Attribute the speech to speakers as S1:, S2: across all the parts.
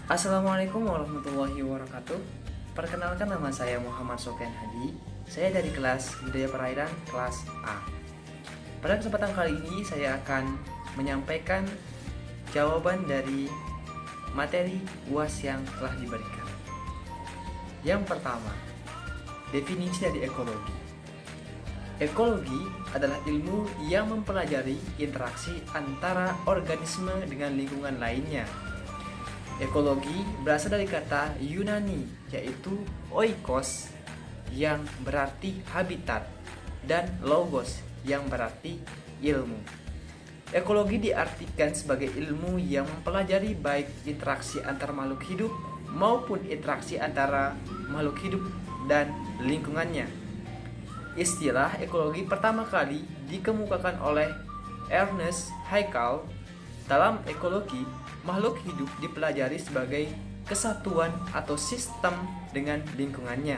S1: Assalamualaikum warahmatullahi wabarakatuh. Perkenalkan, nama saya Muhammad Sofian Hadi. Saya dari kelas Budaya Perairan kelas A. Pada kesempatan kali ini saya akan menyampaikan jawaban dari materi UAS yang telah diberikan. Yang pertama, definisi dari ekologi. Ekologi adalah ilmu yang mempelajari interaksi antara organisme dengan lingkungan lainnya. Ekologi berasal dari kata Yunani, yaitu oikos yang berarti habitat dan logos yang berarti ilmu. Ekologi diartikan sebagai ilmu yang mempelajari baik interaksi antar makhluk hidup maupun interaksi antara makhluk hidup dan lingkungannya. Istilah ekologi pertama kali dikemukakan oleh Ernest Haeckel. Dalam ekologi, makhluk hidup dipelajari sebagai kesatuan atau sistem dengan lingkungannya.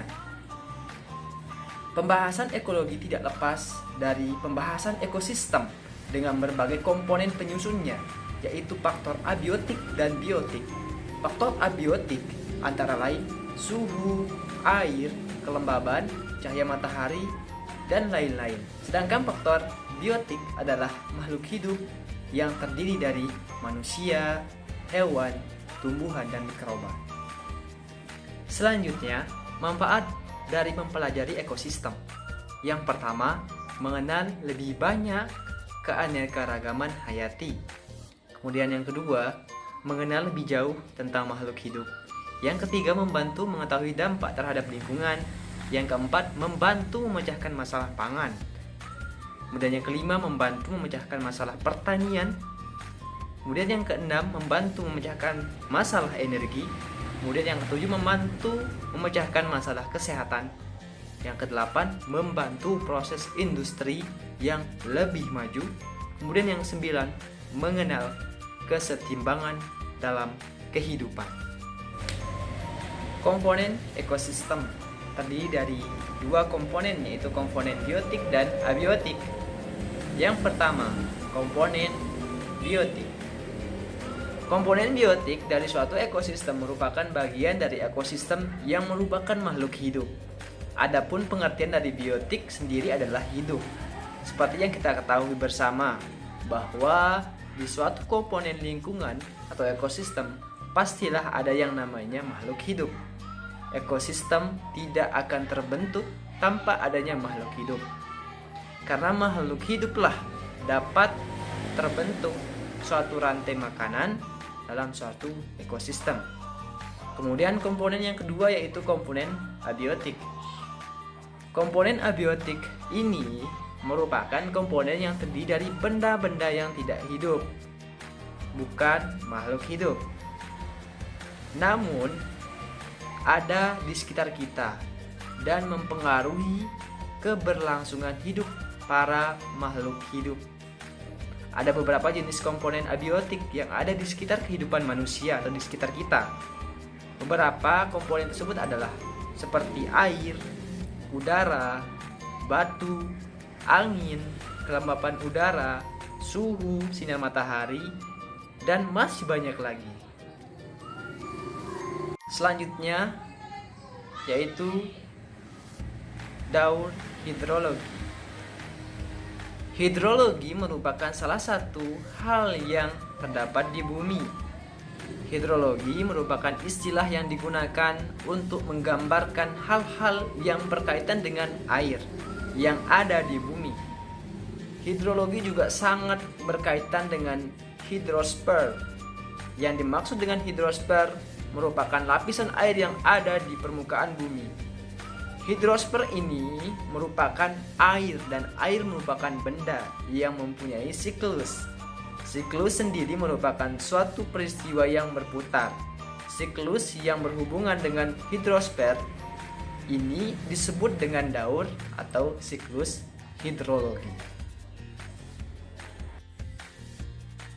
S1: Pembahasan ekologi tidak lepas dari pembahasan ekosistem dengan berbagai komponen penyusunnya, yaitu faktor abiotik dan biotik. Faktor abiotik antara lain suhu, air, kelembaban, cahaya matahari, dan lain-lain. Sedangkan faktor biotik adalah makhluk hidup yang terdiri dari manusia, hewan, tumbuhan, dan mikroba. Selanjutnya, manfaat dari mempelajari ekosistem. Yang pertama, mengenal lebih banyak keanekaragaman hayati. Kemudian yang kedua, mengenal lebih jauh tentang makhluk hidup. Yang ketiga, membantu mengetahui dampak terhadap lingkungan. Yang keempat, membantu memecahkan masalah pangan. Kemudian yang kelima, membantu memecahkan masalah pertanian. Kemudian yang keenam, membantu memecahkan masalah energi. Kemudian yang ketujuh, membantu memecahkan masalah kesehatan. Yang kedelapan, membantu proses industri yang lebih maju. Kemudian yang sembilan, mengenal kesetimbangan dalam kehidupan. Komponen ekosistem terdiri dari dua komponen, yaitu komponen biotik dan abiotik. Yang pertama, komponen biotik. Komponen biotik dari suatu ekosistem merupakan bagian dari ekosistem yang merupakan makhluk hidup. Adapun pengertian dari biotik sendiri adalah hidup. Seperti yang kita ketahui bersama, bahwa di suatu komponen lingkungan atau ekosistem pastilah ada yang namanya makhluk hidup. Ekosistem tidak akan terbentuk tanpa adanya makhluk hidup. Karena makhluk hiduplah dapat terbentuk suatu rantai makanan dalam suatu ekosistem. Kemudian komponen yang kedua yaitu komponen abiotik. Komponen abiotik ini merupakan komponen yang terdiri dari benda-benda yang tidak hidup, bukan makhluk hidup, namun ada di sekitar kita dan mempengaruhi keberlangsungan hidup para makhluk hidup. Ada beberapa jenis komponen abiotik yang ada di sekitar kehidupan manusia atau di sekitar kita. Beberapa komponen tersebut adalah seperti air, udara, batu, angin, kelembapan udara, suhu, sinar matahari, dan masih banyak lagi. Selanjutnya yaitu daur hidrologi. Hidrologi merupakan salah satu hal yang terdapat di bumi. Hidrologi merupakan istilah yang digunakan untuk menggambarkan hal-hal yang berkaitan dengan air yang ada di bumi. Hidrologi juga sangat berkaitan dengan hidrosfer. Yang dimaksud dengan hidrosfer merupakan lapisan air yang ada di permukaan bumi. Hidrosfer ini merupakan air, dan air merupakan benda yang mempunyai siklus. Siklus sendiri merupakan suatu peristiwa yang berputar. Siklus yang berhubungan dengan hidrosfer ini disebut dengan daur atau siklus hidrologi.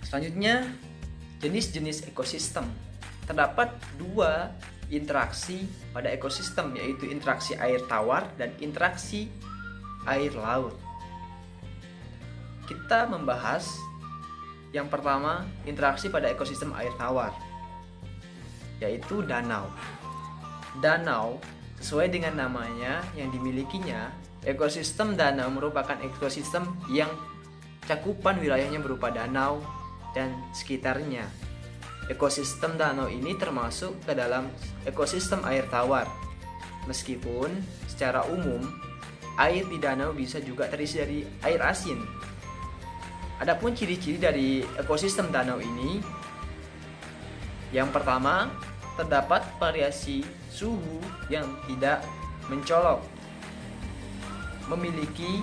S1: Selanjutnya, jenis-jenis ekosistem. Terdapat dua interaksi pada ekosistem, yaitu interaksi air tawar dan interaksi air laut. Kita membahas yang pertama, interaksi pada ekosistem air tawar. yaitu danau. Danau, sesuai dengan namanya yang dimilikinya, ekosistem danau merupakan ekosistem yang cakupan wilayahnya berupa danau dan sekitarnya. Ekosistem danau ini termasuk ke dalam ekosistem air tawar. Meskipun secara umum air di danau bisa juga terisi dari air asin. Adapun ciri-ciri dari ekosistem danau ini, yang pertama, terdapat variasi suhu yang tidak mencolok, memiliki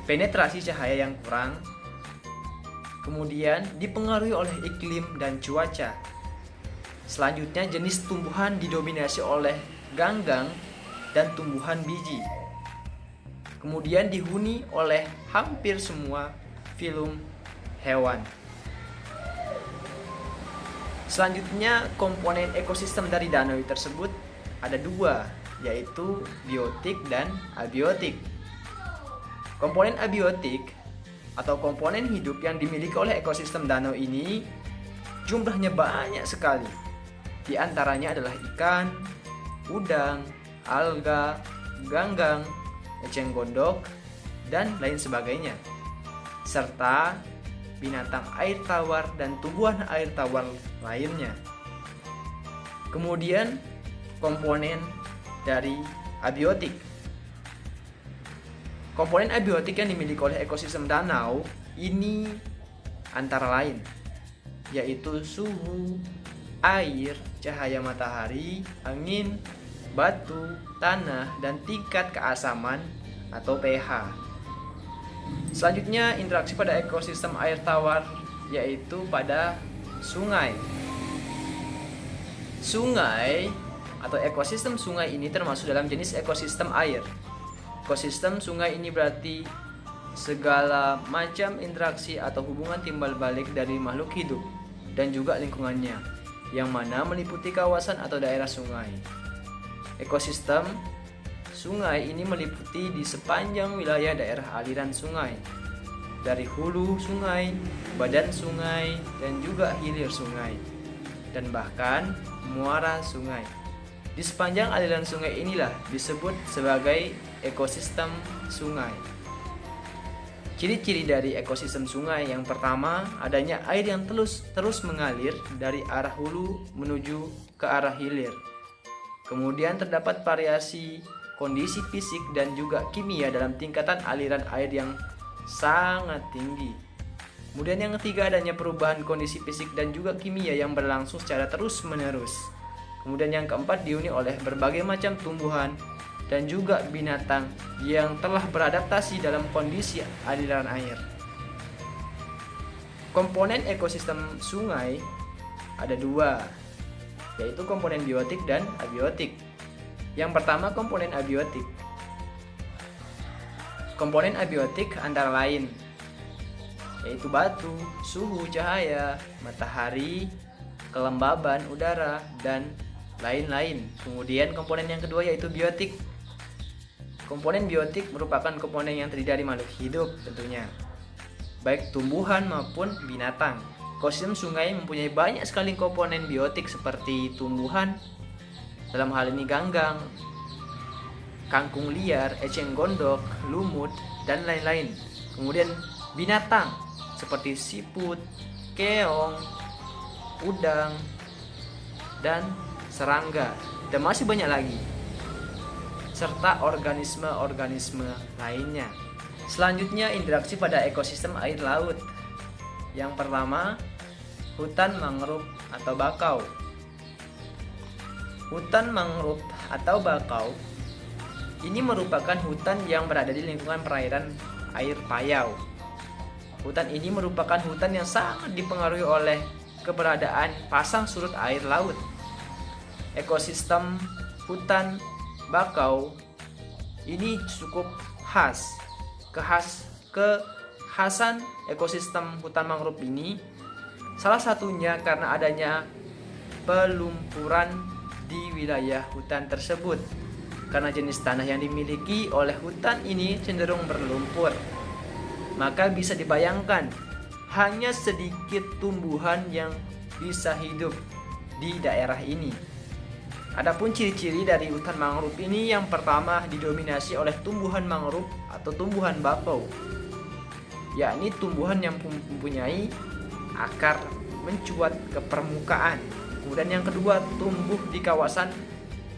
S1: penetrasi cahaya yang kurang, kemudian dipengaruhi oleh iklim dan cuaca. Selanjutnya, jenis tumbuhan didominasi oleh ganggang dan tumbuhan biji. Kemudian dihuni oleh hampir semua filum hewan. Selanjutnya, komponen ekosistem dari danau tersebut ada dua, yaitu biotik dan abiotik. Komponen abiotik atau komponen hidup yang dimiliki oleh ekosistem danau ini jumlahnya banyak sekali. Di antaranya adalah ikan, udang, alga, ganggang, eceng gondok, dan lain sebagainya, serta binatang air tawar dan tumbuhan air tawar lainnya. Kemudian komponen dari abiotik. Komponen abiotik yang dimiliki oleh ekosistem danau ini antara lain, yaitu suhu, air, cahaya matahari, angin, batu, tanah, dan tingkat keasaman atau pH. Selanjutnya, interaksi pada ekosistem air tawar, yaitu pada sungai. Sungai atau ekosistem sungai ini termasuk dalam jenis ekosistem air. Ekosistem sungai ini berarti segala macam interaksi atau hubungan timbal balik dari makhluk hidup dan juga lingkungannya, yang mana meliputi kawasan atau daerah sungai. Ekosistem sungai ini meliputi di sepanjang wilayah daerah aliran sungai, dari hulu sungai, badan sungai, dan juga hilir sungai, dan bahkan muara sungai. Di sepanjang aliran sungai inilah disebut sebagai ekosistem sungai. Ciri-ciri dari ekosistem sungai yang pertama, adanya air yang terus mengalir dari arah hulu menuju ke arah hilir. Kemudian terdapat variasi kondisi fisik dan juga kimia dalam tingkatan aliran air yang sangat tinggi. Kemudian yang ketiga, adanya perubahan kondisi fisik dan juga kimia yang berlangsung secara terus-menerus. Kemudian yang keempat, dihuni oleh berbagai macam tumbuhan dan juga binatang yang telah beradaptasi dalam kondisi aliran air. Komponen ekosistem sungai ada dua, yaitu komponen biotik dan abiotik. Yang pertama, komponen abiotik. Komponen abiotik antara lain yaitu batu, suhu, cahaya, matahari, kelembaban udara, dan lain-lain. Kemudian komponen yang kedua yaitu biotik. Komponen biotik merupakan komponen yang terdiri dari makhluk hidup tentunya, baik tumbuhan maupun binatang. Ekosistem sungai mempunyai banyak sekali komponen biotik seperti tumbuhan, dalam hal ini ganggang, kangkung liar, eceng gondok, lumut, dan lain-lain. Kemudian binatang seperti siput, keong, udang, dan serangga, dan masih banyak lagi, serta organisme-organisme lainnya. Selanjutnya, interaksi pada ekosistem air laut. Yang pertama, hutan mangrove atau bakau. Hutan mangrove atau bakau ini merupakan hutan yang berada di lingkungan perairan air payau. Hutan ini merupakan hutan yang sangat dipengaruhi oleh keberadaan pasang surut air laut. Ekosistem hutan bakau ini cukup khas. Kekhasan ekosistem hutan mangrove ini salah satunya karena adanya pelumpuran di wilayah hutan tersebut. Karena jenis tanah yang dimiliki oleh hutan ini cenderung berlumpur, maka bisa dibayangkan hanya sedikit tumbuhan yang bisa hidup di daerah ini. Adapun ciri-ciri dari hutan mangrove ini, yang pertama didominasi oleh tumbuhan mangrove atau tumbuhan bakau, yakni tumbuhan yang mempunyai akar mencuat ke permukaan. Kemudian yang kedua, tumbuh di kawasan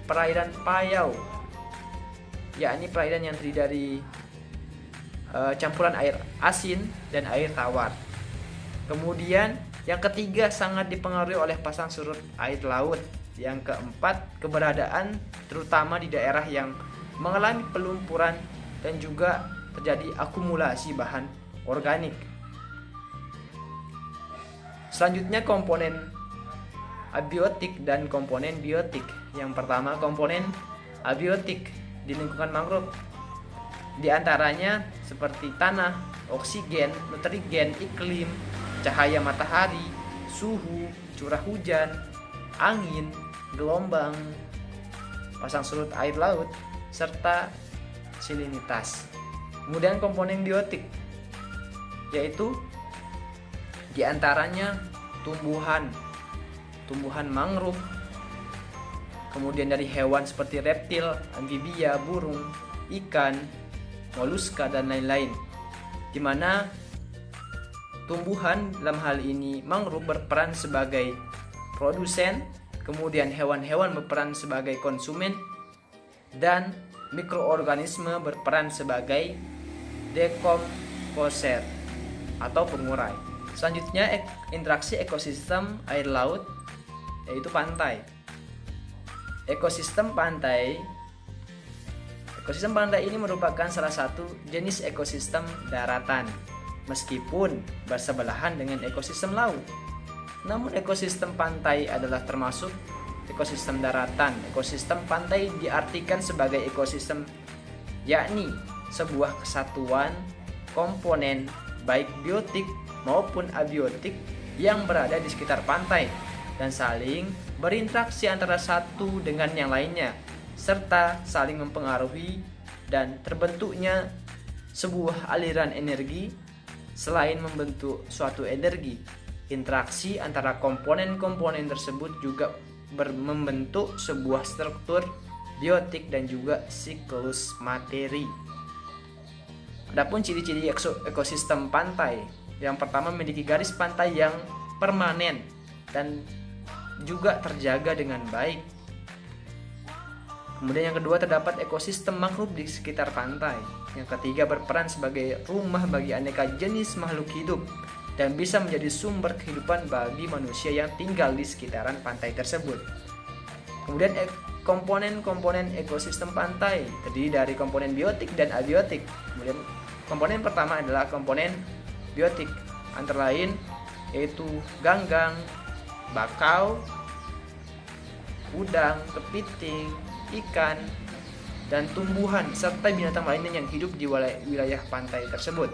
S1: perairan payau, yakni perairan yang terdiri dari campuran air asin dan air tawar. Kemudian yang ketiga, sangat dipengaruhi oleh pasang surut air laut. Yang keempat, keberadaan terutama di daerah yang mengalami pelumpuran dan juga terjadi akumulasi bahan organik. Selanjutnya, komponen abiotik dan komponen biotik. Yang pertama, komponen abiotik di lingkungan mangrove. Di antaranya seperti tanah, oksigen, nutrien, iklim, cahaya matahari, suhu, curah hujan, angin, gelombang, pasang surut air laut, serta salinitas. Kemudian komponen biotik, yaitu di antaranya tumbuhan mangrove, kemudian dari hewan seperti reptil, amfibia, burung, ikan, moluska, dan lain-lain, di mana tumbuhan dalam hal ini mangrove berperan sebagai produsen, kemudian hewan-hewan berperan sebagai konsumen, dan mikroorganisme berperan sebagai dekomposer atau pengurai. Selanjutnya, interaksi ekosistem air laut, yaitu pantai. Ekosistem pantai ini merupakan salah satu jenis ekosistem daratan, meskipun bersebelahan dengan ekosistem laut. Namun ekosistem pantai adalah termasuk ekosistem daratan. Ekosistem pantai diartikan sebagai ekosistem, yakni sebuah kesatuan komponen baik biotik maupun abiotik yang berada di sekitar pantai dan saling berinteraksi antara satu dengan yang lainnya, serta saling mempengaruhi dan terbentuknya sebuah aliran energi. Selain membentuk suatu energi, interaksi antara komponen-komponen tersebut juga membentuk sebuah struktur biotik dan juga siklus materi. Adapun ciri-ciri ekosistem pantai, yang pertama memiliki garis pantai yang permanen dan juga terjaga dengan baik. Kemudian yang kedua, terdapat ekosistem mangrove di sekitar pantai. Yang ketiga, berperan sebagai rumah bagi aneka jenis makhluk hidup dan bisa menjadi sumber kehidupan bagi manusia yang tinggal di sekitaran pantai tersebut. Kemudian komponen-komponen ekosistem pantai terdiri dari komponen biotik dan abiotik. Kemudian komponen pertama adalah komponen biotik, antara lain yaitu ganggang, bakau, udang, kepiting, ikan, dan tumbuhan serta binatang lainnya yang hidup di wilayah pantai tersebut.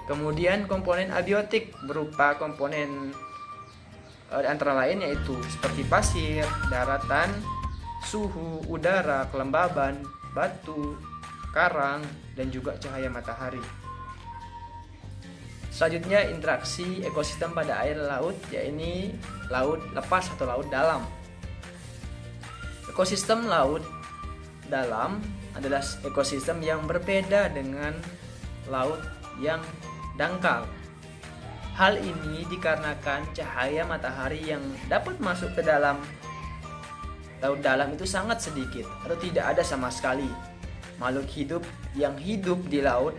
S1: Kemudian komponen abiotik berupa komponen antara lain yaitu seperti pasir, daratan, suhu, udara, kelembaban, batu, karang, dan juga cahaya matahari. Selanjutnya, interaksi ekosistem pada air laut, yaitu laut lepas atau laut dalam. Ekosistem laut dalam adalah ekosistem yang berbeda dengan laut yang dangkal. Hal ini dikarenakan cahaya matahari yang dapat masuk ke dalam laut dalam itu sangat sedikit atau tidak ada sama sekali. Makhluk hidup yang hidup di laut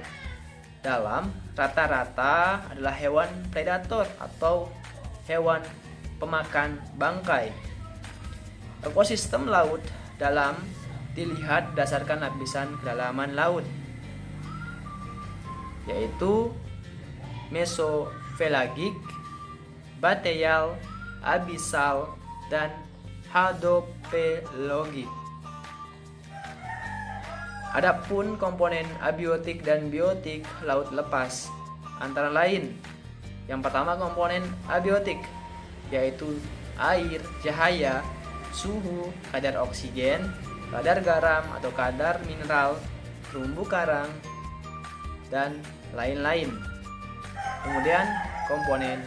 S1: dalam rata-rata adalah hewan predator atau hewan pemakan bangkai. Ekosistem laut dalam dilihat berdasarkan lapisan kedalaman laut, yaitu mesopelagik, bateal, abisal, dan hadopelogik. Adapun komponen abiotik dan biotik laut lepas antara lain, yang pertama komponen abiotik yaitu air, cahaya, suhu, kadar oksigen, kadar garam atau kadar mineral, terumbu karang, dan lain-lain. Kemudian komponen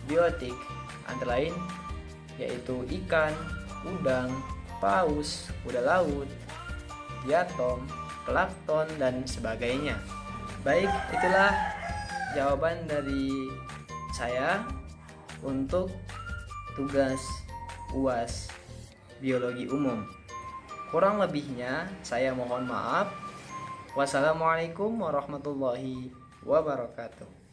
S1: biotik antara lain yaitu ikan, udang, paus, kuda laut, diatom, plankton, dan sebagainya. Baik, itulah jawaban dari saya untuk tugas UAS Biologi Umum. Kurang lebihnya saya mohon maaf. Wassalamualaikum warahmatullahi wabarakatuh.